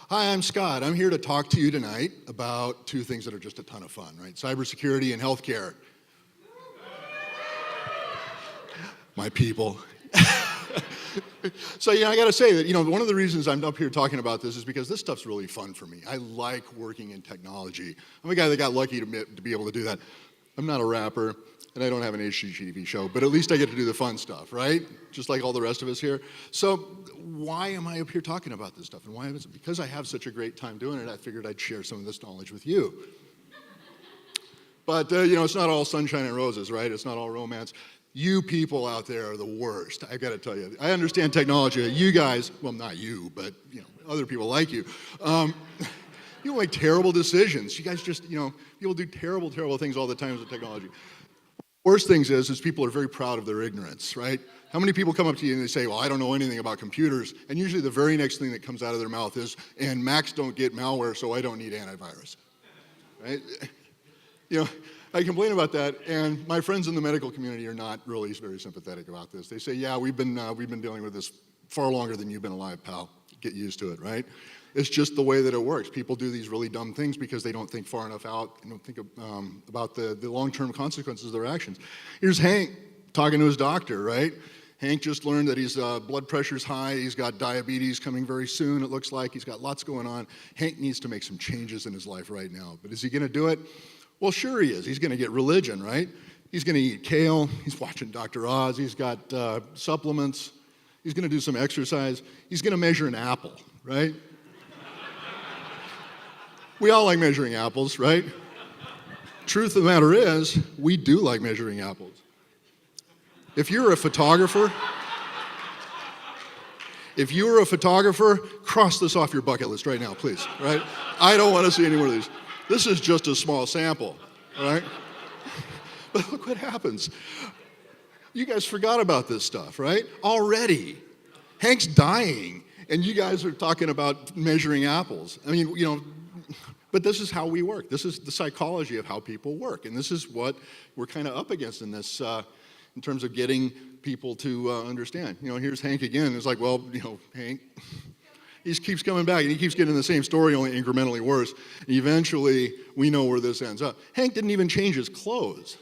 Hi, I'm Scott. I'm here to talk to you tonight about two things that are just a ton of fun, right? Cybersecurity and healthcare. My people. So, I gotta say that, one of the reasons I'm up here talking about this is because this stuff's really fun for me. I like working in technology. I'm a guy that got lucky to be able to do that. I'm not a rapper, and I don't have an HGTV show, but at least I get to do the fun stuff, right? Just like all the rest of us here. So why am I up here talking about this stuff? And why is it? Because I have such a great time doing it, I figured I'd share some of this knowledge with you. But, it's not all sunshine and roses, right? It's not all romance. You people out there are the worst, I gotta tell you. I understand technology. You guys, well, not you, but, other people like you. You make terrible decisions. You guys just, people do terrible, terrible things all the time with technology. Worst things is people are very proud of their ignorance, right? How many people come up to you and they say, well, I don't know anything about computers, and usually the very next thing that comes out of their mouth is, and Macs don't get malware, so I don't need antivirus, right? I complain about that, and my friends in the medical community are not really very sympathetic about this. They say, yeah, we've been dealing with this far longer than you've been alive, pal. Get used to it, right? It's just the way that it works. People do these really dumb things because they don't think far enough out and don't think about the long-term consequences of their actions. Here's Hank talking to his doctor, right? Hank just learned that his blood pressure's high. He's got diabetes coming very soon, it looks like. He's got lots going on. Hank needs to make some changes in his life right now. But is he going to do it? Well, sure he is. He's going to get religion, right? He's going to eat kale. He's watching Dr. Oz. He's got supplements. He's going to do some exercise. He's going to measure an apple, right? We all like measuring apples, right? Truth of the matter is, we do like measuring apples. If you're a photographer, cross this off your bucket list right now, please, right? I don't want to see any more of these. This is just a small sample, all right? But look what happens. You guys forgot about this stuff, right? Already. Hank's dying, and you guys are talking about measuring apples. I mean, but this is how we work. This is the psychology of how people work, and this is what we're kind of up against in this, in terms of getting people to understand. Here's Hank again. It's like, well, Hank, he keeps coming back, and he keeps getting the same story, only incrementally worse. And eventually, we know where this ends up. Hank didn't even change his clothes.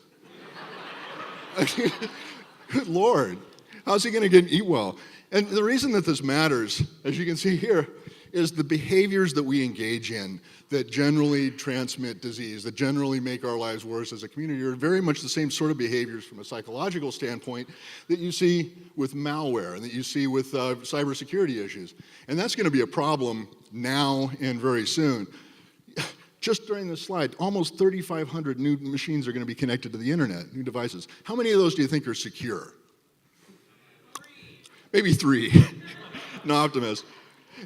Good Lord, how's he going to eat well? And the reason that this matters, as you can see here, is the behaviors that we engage in that generally transmit disease, that generally make our lives worse as a community, are very much the same sort of behaviors from a psychological standpoint that you see with malware and that you see with cybersecurity issues. And that's going to be a problem now and very soon. Just during this slide, almost 3,500 new machines are going to be connected to the internet, new devices. How many of those do you think are secure? Maybe 3. An optimist.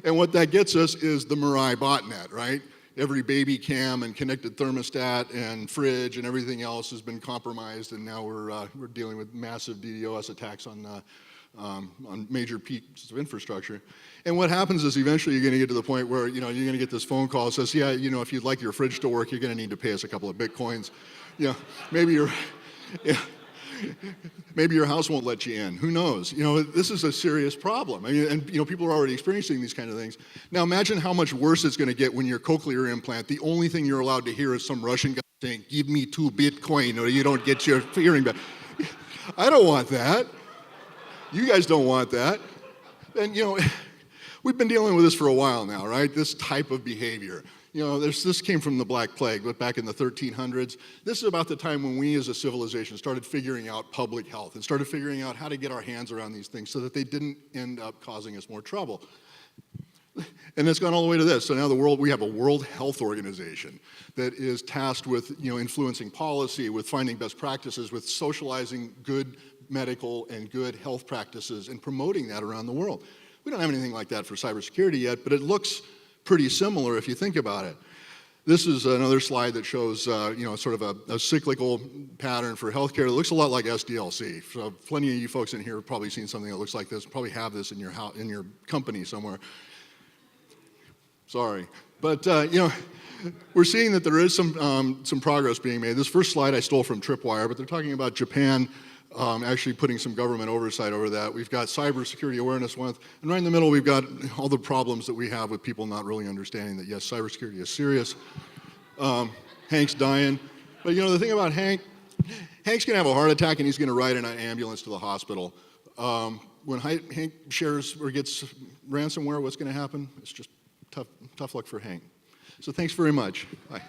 And what that gets us is the Mirai botnet, right? Every baby cam and connected thermostat and fridge and everything else has been compromised, and now we're dealing with massive DDoS attacks on major pieces of infrastructure. And what happens is eventually you're going to get to the point where you're going to get this phone call that says, yeah, if you'd like your fridge to work, you're going to need to pay us a couple of Bitcoins. Maybe your house won't let you in. Who knows? This is a serious problem. And people are already experiencing these kind of things. Now imagine how much worse it's going to get when your cochlear implant, the only thing you're allowed to hear is some Russian guy saying, give me 2 Bitcoin or you don't get your hearing back. I don't want that. You guys don't want that. And we've been dealing with this for a while now, right? This type of behavior. This came from the Black Plague, but back in the 1300s. This is about the time when we as a civilization started figuring out public health and started figuring out how to get our hands around these things so that they didn't end up causing us more trouble. And it's gone all the way to this. So now we have a World Health Organization that is tasked with influencing policy, with finding best practices, with socializing good medical and good health practices and promoting that around the world. We don't have anything like that for cybersecurity yet, but it looks pretty similar if you think about it. This is another slide that shows, sort of a cyclical pattern for healthcare. It looks a lot like SDLC. So plenty of you folks in here have probably seen something that looks like this. Probably have this in your house, in your company somewhere. Sorry, but we're seeing that there is some progress being made. This first slide I stole from Tripwire, but they're talking about Japan actually putting some government oversight over that. We've got Cybersecurity Awareness Month, and right in the middle we've got all the problems that we have with people not really understanding that, yes, cybersecurity is serious. Hank's dying. But you know, the thing about Hank's gonna have a heart attack and he's gonna ride in an ambulance to the hospital. When Hank shares or gets ransomware, what's gonna happen? It's just tough luck for Hank. So thanks very much. Bye.